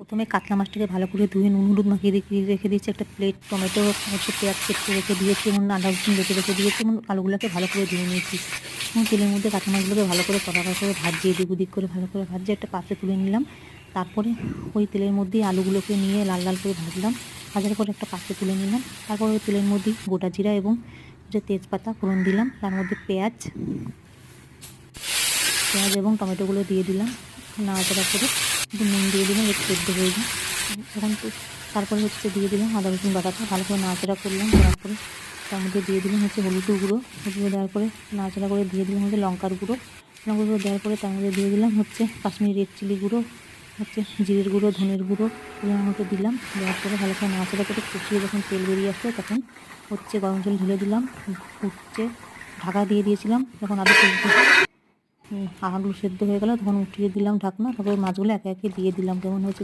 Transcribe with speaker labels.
Speaker 1: প্রথমে কাতলা মাছটাকে ভালো করে ধুয়ে নুন হলুদ মাখিয়ে রেখে দিয়েছি একটা প্লেট। টমেটো হচ্ছে পেঁয়াজ কেটে রেখে দিয়েছি এবং আদা রসুন বেটে রেখে দিয়েছি এবং আলুগুলোকে ভালো করে ধুয়ে নিয়েছি এবং তেলের মধ্যে কাঁচা মাছগুলোকে ভালো করে কড়া করে ভাজিয়ে এদিক ওদিক করে ভালো করে ভাজিয়ে একটা পাত্রে তুলে নিলাম। তারপরে ওই তেলের মধ্যেই আলুগুলোকে নিয়ে লাল লাল করে ভাজলাম। ভাজার পরে একটা পাত্রে তুলে নিলাম। তারপর ওই তেলের মধ্যেই গোটা জিরা এবং যে তেজপাতা ফোড়ন দিলাম। তার মধ্যে পেঁয়াজ এবং টমেটোগুলো দিয়ে দিলাম। নাড়াচাড়া করে একটু নুন দিয়ে দিলাম, একটু সেদ্ধ হয়ে যায় এখন। তারপরে হচ্ছে দিয়ে দিলাম আদা রসুন বাটাটা, ভালো করে নাড়াচাড়া করলাম। করার পরে তার মধ্যে দিয়ে দিলাম হচ্ছে হলুদের গুঁড়ো দেওয়ার পরে নাড়াচাড়া করে দিয়ে দিলাম হচ্ছে লঙ্কার গুঁড়ো দেওয়ার পরে তার মধ্যে দিয়ে দিলাম হচ্ছে কাশ্মীরি রেড চিলি গুঁড়ো, হচ্ছে জিরের গুঁড়ো, ধনের গুঁড়ো মতো দিলাম। দেওয়ার পরে ভালো করে নাড়াচাড়া করে কষিয়ে যখন তেল বেরিয়ে আসবে তখন হচ্ছে গরম জল ঢেলে দিলাম। হচ্ছে ঢাকা দিয়ে দিয়েছিলাম। যখন আলু সেদ্ধ হয়ে গেল তখন উঠিয়ে দিলাম ঢাকনা। তারপরে মাছগুলো একে একে দিয়ে দিলাম। কেমন হয়েছে